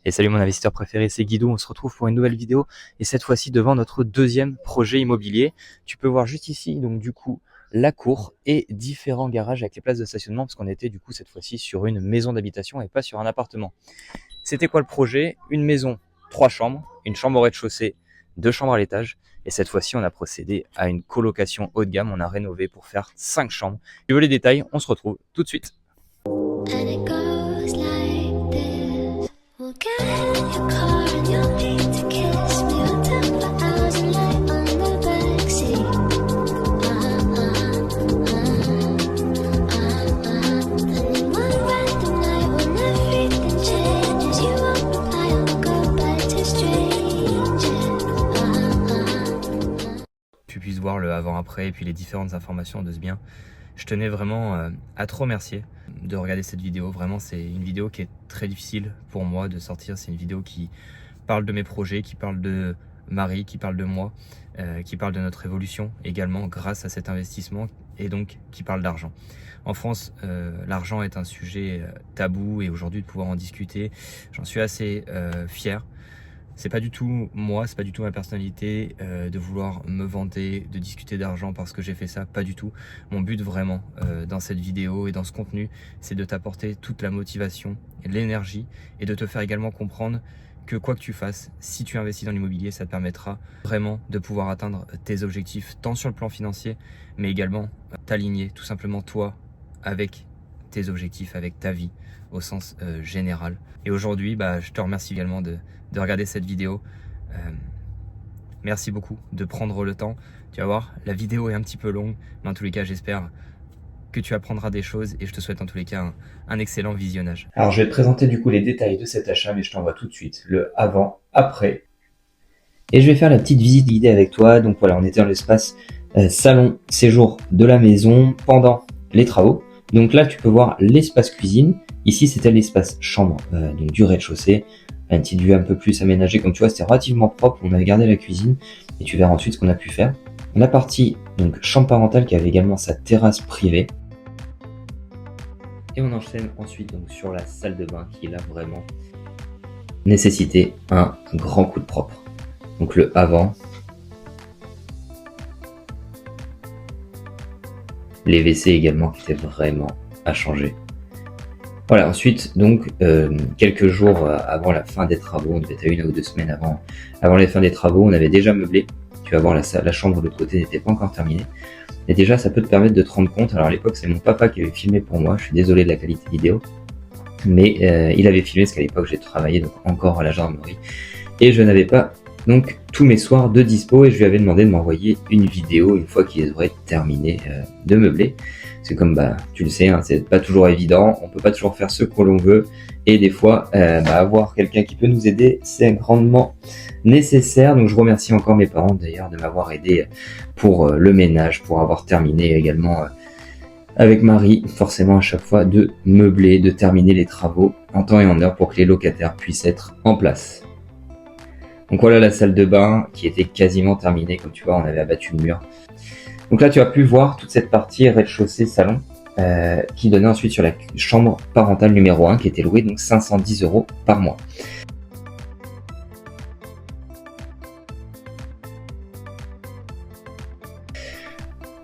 Et salut mon investisseur préféré, c'est Guido, on se retrouve pour une nouvelle vidéo et cette fois-ci devant notre deuxième projet immobilier. Tu peux voir juste ici donc du coup la cour et différents garages avec les places de stationnement parce qu'on était du coup cette fois-ci sur une maison d'habitation et pas sur un appartement. C'était quoi le projet? Une maison, 3 chambres, une chambre au rez-de-chaussée, 2 chambres à l'étage et cette fois-ci on a procédé à une colocation haut de gamme, on a rénové pour faire 5 chambres. Si tu veux les détails, on se retrouve tout de suite. And it goes like this. We'll get in your car and you'll need to kiss me. We'll turn for hours and lie on the backseat. Then one random night when everything changes, you won't reply, I'll go back to strangers. Tu puisses voir le avant-après et puis les différentes informations de ce bien. Je tenais vraiment à te remercier de regarder cette vidéo. Vraiment, c'est une vidéo qui est très difficile pour moi de sortir. C'est une vidéo qui parle de mes projets, qui parle de Marie, qui parle de moi, qui parle de notre évolution également grâce à cet investissement et donc qui parle d'argent. En France, l'argent est un sujet tabou et aujourd'hui de pouvoir en discuter, j'en suis assez fier. C'est pas du tout moi, c'est pas du tout ma personnalité de vouloir me vanter, de discuter d'argent parce que j'ai fait ça, pas du tout. Mon but vraiment dans cette vidéo et dans ce contenu, c'est de t'apporter toute la motivation, l'énergie et de te faire également comprendre que quoi que tu fasses, si tu investis dans l'immobilier, ça te permettra vraiment de pouvoir atteindre tes objectifs, tant sur le plan financier, mais également t'aligner tout simplement toi avec tes objectifs, avec ta vie au sens général. Et aujourd'hui, je te remercie également de regarder cette vidéo. Merci beaucoup de prendre le temps. Tu vas voir, la vidéo est un petit peu longue, mais en tous les cas, j'espère que tu apprendras des choses et je te souhaite en tous les cas un excellent visionnage. Alors, je vais te présenter du coup les détails de cet achat, mais je t'envoie tout de suite le avant, après. Et je vais faire la petite visite guidée avec toi. Donc voilà, on était dans l'espace salon, séjour de la maison pendant les travaux. Donc là, tu peux voir l'espace cuisine. Ici, c'était l'espace chambre donc du rez-de-chaussée. Une petite vue un peu plus aménagée. Comme tu vois, c'était relativement propre. On avait gardé la cuisine et tu verras ensuite ce qu'on a pu faire. La partie donc chambre parentale qui avait également sa terrasse privée. Et on enchaîne ensuite donc sur la salle de bain qui là vraiment nécessité un grand coup de propre. Donc le avant. Les WC également qui étaient vraiment à changer. Voilà, ensuite, donc, quelques jours avant la fin des travaux, on devait être à 1 ou 2 semaines avant la fin des travaux, on avait déjà meublé. Tu vas voir, la chambre de l'autre côté n'était pas encore terminée. Et déjà, ça peut te permettre de te rendre compte. Alors à l'époque, c'est mon papa qui avait filmé pour moi. Je suis désolé de la qualité vidéo. Mais il avait filmé parce qu'à l'époque, j'ai travaillé donc encore à la gendarmerie. Et je n'avais pas donc tous mes soirs de dispo et je lui avais demandé de m'envoyer une vidéo une fois qu'il aurait terminé de meubler. Parce que comme tu le sais, hein, c'est pas toujours évident, on peut pas toujours faire ce que l'on veut et des fois avoir quelqu'un qui peut nous aider, c'est grandement nécessaire. Donc je remercie encore mes parents d'ailleurs de m'avoir aidé pour le ménage, pour avoir terminé également avec Marie, forcément à chaque fois de meubler, de terminer les travaux en temps et en heure pour que les locataires puissent être en place. Donc voilà la salle de bain qui était quasiment terminée, comme tu vois on avait abattu le mur. Donc là tu as pu voir toute cette partie rez-de-chaussée salon qui donnait ensuite sur la chambre parentale numéro 1 qui était louée donc 510 € par mois.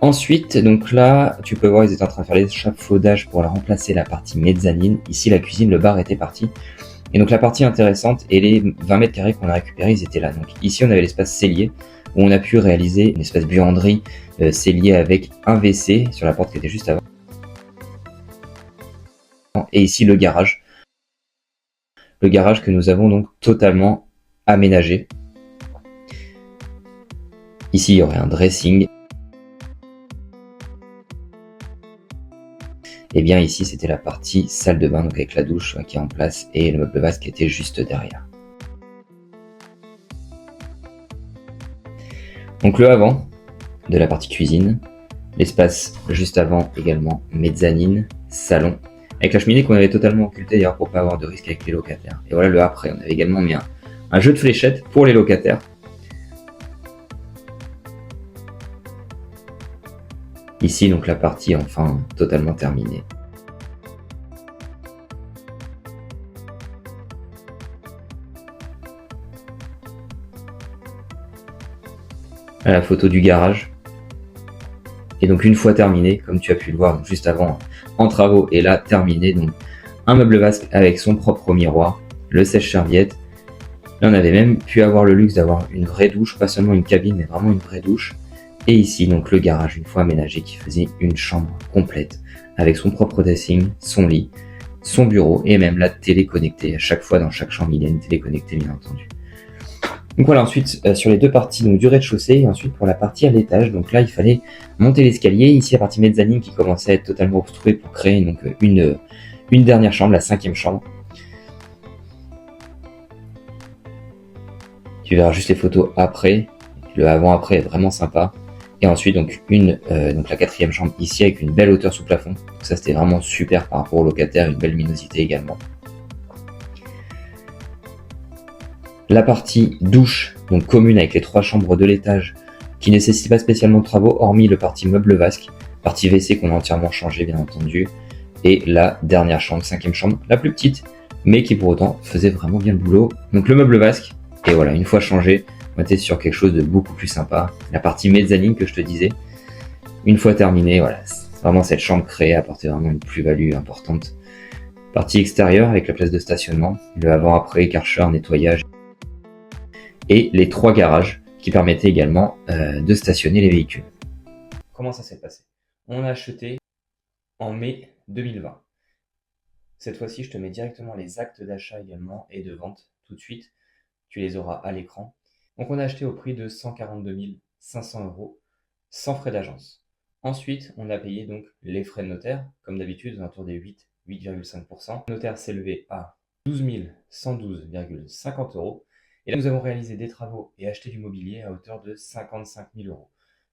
Ensuite, donc là, tu peux voir, ils étaient en train de faire l'échafaudage pour remplacer la partie mezzanine. Ici, la cuisine, le bar était parti. Et donc la partie intéressante et les 20 mètres carrés qu'on a récupérés, ils étaient là. Donc ici, on avait l'espace cellier où on a pu réaliser une espèce de buanderie cellier avec un WC sur la porte qui était juste avant. Et ici, le garage. Le garage que nous avons donc totalement aménagé. Ici, il y aurait un dressing. Et bien ici, c'était la partie salle de bain, donc avec la douche qui est en place et le meuble vase qui était juste derrière. Donc le avant de la partie cuisine, l'espace juste avant également mezzanine, salon, avec la cheminée qu'on avait totalement occultée d'ailleurs pour pas avoir de risque avec les locataires. Et voilà le après, on avait également mis un jeu de fléchettes pour les locataires. Ici, donc la partie enfin totalement terminée. à la photo du garage. Et donc une fois terminé, comme tu as pu le voir donc juste avant, en travaux et là terminé, donc un meuble vasque avec son propre miroir, le sèche-serviette. Là on avait même pu avoir le luxe d'avoir une vraie douche, pas seulement une cabine mais vraiment une vraie douche. Et ici donc le garage une fois aménagé qui faisait une chambre complète avec son propre dressing, son lit, son bureau et même la télé connectée. À chaque fois dans chaque chambre il y a une télé connectée bien entendu. Donc voilà, ensuite sur les deux parties donc du rez-de-chaussée et ensuite pour la partie à l'étage, donc là il fallait monter l'escalier, ici la partie mezzanine qui commençait à être totalement obstruée pour créer donc une dernière chambre, la 5e chambre. Tu verras juste les photos après, le avant-après est vraiment sympa. Et ensuite donc donc la 4e chambre ici avec une belle hauteur sous plafond, donc ça c'était vraiment super par rapport aux locataires, une belle luminosité également. La partie douche, donc commune avec les 3 chambres de l'étage, qui ne nécessite pas spécialement de travaux, hormis le partie meuble vasque, partie WC qu'on a entièrement changé bien entendu, et la dernière chambre, 5e chambre, la plus petite, mais qui pour autant faisait vraiment bien le boulot. Donc le meuble vasque, et voilà, une fois changé, on était sur quelque chose de beaucoup plus sympa. La partie mezzanine que je te disais, une fois terminée, voilà, vraiment cette chambre créée apportait vraiment une plus-value importante. Partie extérieure avec la place de stationnement, le avant-après, Karcher, nettoyage, et les 3 garages qui permettaient également de stationner les véhicules. Comment ça s'est passé? On a acheté en mai 2020. Cette fois-ci, je te mets directement les actes d'achat également et de vente tout de suite. Tu les auras à l'écran. Donc on a acheté au prix de 142 500 € sans frais d'agence. Ensuite, on a payé donc les frais de notaire, comme d'habitude, aux alentours des 8,5%. Le notaire s'est élevé à 12 112,50 €. Et là, nous avons réalisé des travaux et acheté du mobilier à hauteur de 55 000 €.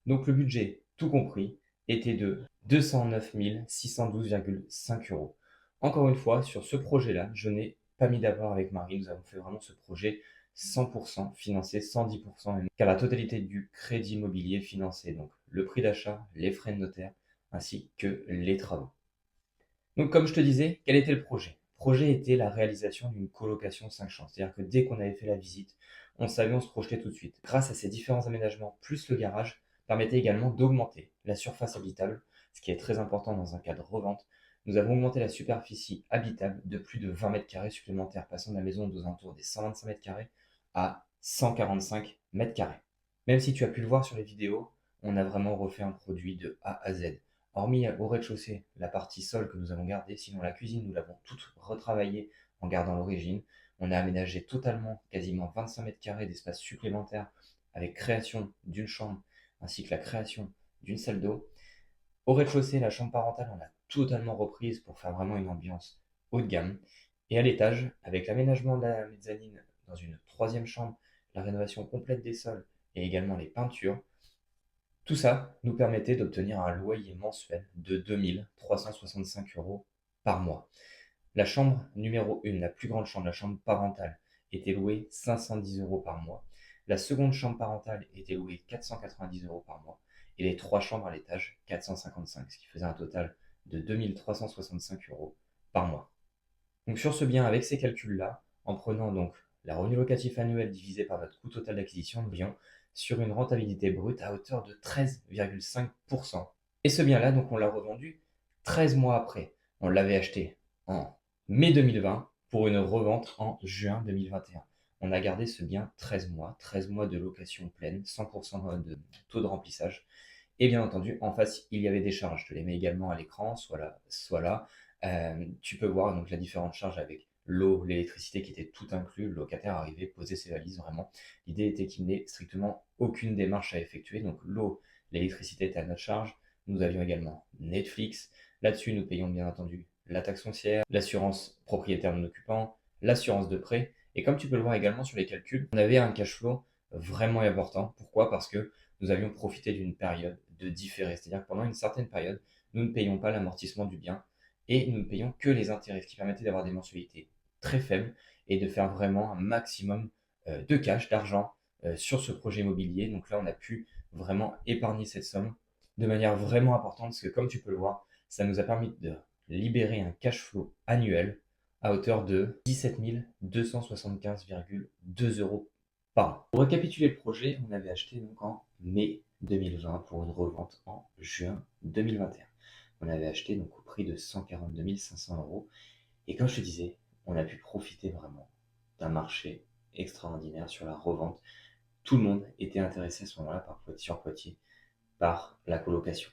Donc le budget, tout compris, était de 209 612,5 €. Encore une fois, sur ce projet-là, je n'ai pas mis d'accord avec Marie. Nous avons fait vraiment ce projet 100% financé, 110% même, car la totalité du crédit immobilier financé, donc le prix d'achat, les frais de notaire, ainsi que les travaux. Donc comme je te disais, quel était le projet? Le projet était la réalisation d'une colocation 5 chambres. C'est-à-dire que dès qu'on avait fait la visite, on savait, on se projetait tout de suite. Grâce à ces différents aménagements, plus le garage, permettait également d'augmenter la surface habitable, ce qui est très important dans un cas de revente. Nous avons augmenté la superficie habitable de plus de 20 mètres carrés supplémentaires, passant de la maison aux alentours des 125 mètres carrés à 145 mètres carrés. Même si tu as pu le voir sur les vidéos, on a vraiment refait un produit de A à Z. Hormis au rez-de-chaussée, la partie sol que nous avons gardée, sinon la cuisine, nous l'avons toute retravaillée en gardant l'origine. On a aménagé totalement quasiment 25 mètres carrés d'espace supplémentaire avec création d'une chambre ainsi que la création d'une salle d'eau. Au rez-de-chaussée, la chambre parentale, on l'a totalement reprise pour faire vraiment une ambiance haut de gamme. Et à l'étage, avec l'aménagement de la mezzanine dans une 3e chambre, la rénovation complète des sols et également les peintures, tout ça nous permettait d'obtenir un loyer mensuel de 2 365 € par mois. La chambre numéro 1, la plus grande chambre, la chambre parentale, était louée 510 € par mois. La seconde chambre parentale était louée 490 € par mois. Et les 3 chambres à l'étage, 455, ce qui faisait un total de 2365 € par mois. Donc sur ce bien, avec ces calculs-là, en prenant donc la revenu locatif annuel divisé par votre coût total d'acquisition de bien, sur une rentabilité brute à hauteur de 13,5%. Et ce bien-là, donc on l'a revendu 13 mois après. On l'avait acheté en mai 2020 pour une revente en juin 2021. On a gardé ce bien 13 mois de location pleine, 100% de taux de remplissage. Et bien entendu, en face, il y avait des charges. Je te les mets également à l'écran, soit là. Tu peux voir donc la différente charge avec l'eau, l'électricité qui était tout inclus. Le locataire arrivait, posait ses valises vraiment. L'idée était qu'il n'ait strictement aucune démarche à effectuer. Donc l'eau, l'électricité étaient à notre charge. Nous avions également Netflix. Là-dessus, nous payons bien entendu la taxe foncière, l'assurance propriétaire non occupant, l'assurance de prêt. Et comme tu peux le voir également sur les calculs, on avait un cash flow vraiment important. Pourquoi? Parce que nous avions profité d'une période de différé. C'est-à-dire que pendant une certaine période, nous ne payons pas l'amortissement du bien et nous ne payons que les intérêts, ce qui permettait d'avoir des mensualités très faibles et de faire vraiment un maximum de cash, d'argent sur ce projet immobilier. Donc là, on a pu vraiment épargner cette somme de manière vraiment importante parce que comme tu peux le voir, ça nous a permis de libérer un cash flow annuel à hauteur de 17 275,2 € par an. Pour récapituler le projet, on avait acheté donc en mai 2020 pour une revente en juin 2021. On avait acheté donc au prix de 142 500 euros. Et comme je te disais, on a pu profiter vraiment d'un marché extraordinaire sur la revente. Tout le monde était intéressé à ce moment-là par Poitiers par la colocation.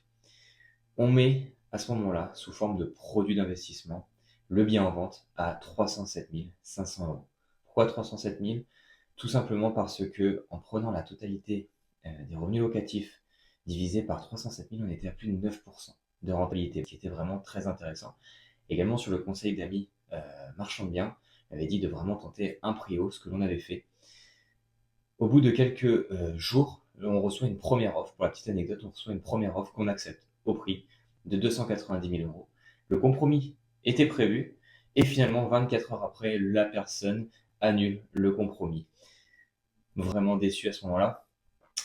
On met à ce moment-là, sous forme de produit d'investissement, le bien en vente à 307 500 euros. Pourquoi 307 000? Tout simplement parce que en prenant la totalité des revenus locatifs divisé par 307 000, on était à plus de 9% de rentabilité, ce qui était vraiment très intéressant. Également sur le conseil d'amis marchands de biens, on avait dit de vraiment tenter un prix haut, ce que l'on avait fait. Au bout de quelques jours, on reçoit une première offre. Pour la petite anecdote, on reçoit une première offre qu'on accepte au prix de 290 000 euros. Le compromis était prévu et finalement, 24 heures après, la personne annule le compromis. Vraiment déçu à ce moment-là.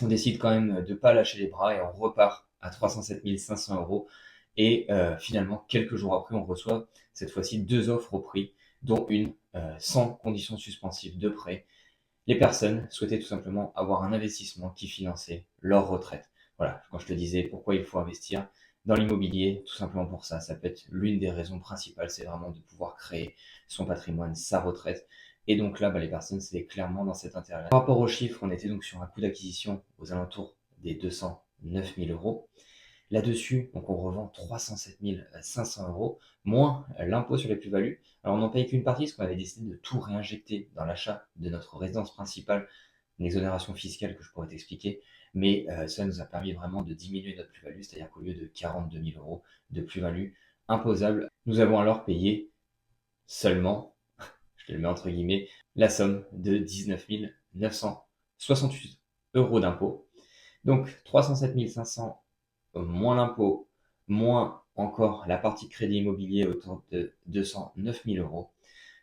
On décide quand même de ne pas lâcher les bras et on repart à 307 500 euros. Et finalement, quelques jours après, on reçoit cette fois-ci 2 offres au prix, dont une sans conditions suspensives de prêt. Les personnes souhaitaient tout simplement avoir un investissement qui finançait leur retraite. Voilà, quand je te disais pourquoi il faut investir dans l'immobilier, tout simplement pour ça. Ça peut être l'une des raisons principales, c'est vraiment de pouvoir créer son patrimoine, sa retraite. Et donc là, les personnes, c'est clairement dans cet intérêt-là. Par rapport aux chiffres, on était donc sur un coût d'acquisition aux alentours des 209 000 euros. Là-dessus, donc on revend 307 500 euros, moins l'impôt sur les plus-values. Alors on n'en paye qu'une partie, parce qu'on avait décidé de tout réinjecter dans l'achat de notre résidence principale, une exonération fiscale que je pourrais t'expliquer, mais ça nous a permis vraiment de diminuer notre plus-value, c'est-à-dire qu'au lieu de 42 000 euros de plus-value imposable, nous avons alors payé seulement, je te le mets entre guillemets, la somme de 19 968 euros d'impôt. Donc 307 500 moins l'impôt, moins encore la partie crédit immobilier autour de 209 000 euros.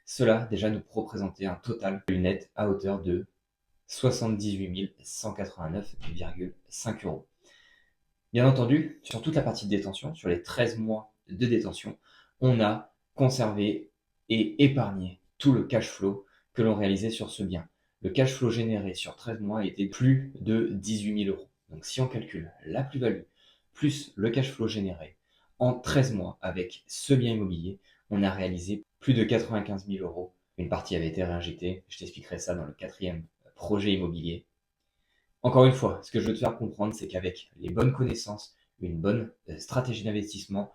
Cela déjà nous représentait un total net à hauteur de 78 189,5 euros. Bien entendu, sur toute la partie de détention, sur les 13 mois de détention, on a conservé et épargné tout le cash flow que l'on réalisait sur ce bien. Le cash flow généré sur 13 mois était plus de 18 000 euros. Donc si on calcule la plus-value plus le cash flow généré en 13 mois avec ce bien immobilier, on a réalisé plus de 95 000 euros. Une partie avait été réinjectée, je t'expliquerai ça dans le 4e projet immobilier. Encore une fois, ce que je veux te faire comprendre, c'est qu'avec les bonnes connaissances, une bonne stratégie d'investissement,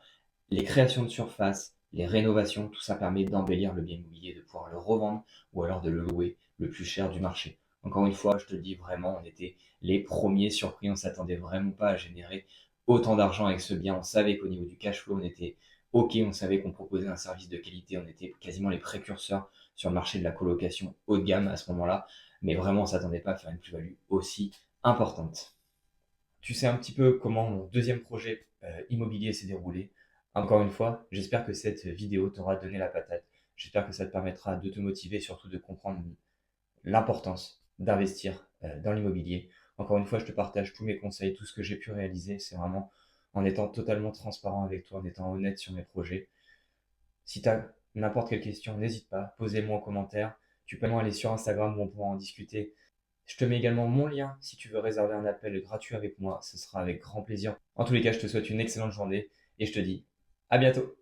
les créations de surface, les rénovations, tout ça permet d'embellir le bien immobilier, de pouvoir le revendre ou alors de le louer le plus cher du marché. Encore une fois, je te le dis vraiment, on était les premiers surpris, on s'attendait vraiment pas à générer autant d'argent avec ce bien. On savait qu'au niveau du cash flow, on était OK, on savait qu'on proposait un service de qualité, on était quasiment les précurseurs sur le marché de la colocation haut de gamme à ce moment-là, mais vraiment on ne s'attendait pas à faire une plus-value aussi importante. Tu sais un petit peu comment mon deuxième projet immobilier s'est déroulé. Encore une fois, j'espère que cette vidéo t'aura donné la patate. J'espère que ça te permettra de te motiver et surtout de comprendre l'importance d'investir dans l'immobilier. Encore une fois, je te partage tous mes conseils, tout ce que j'ai pu réaliser. C'est vraiment en étant totalement transparent avec toi, en étant honnête sur mes projets. Si tu as n'importe quelle question, n'hésite pas, posez-moi en commentaire. Tu peux aller sur Instagram où on pourra en discuter. Je te mets également mon lien si tu veux réserver un appel gratuit avec moi. Ce sera avec grand plaisir. En tous les cas, je te souhaite une excellente journée et je te dis à bientôt.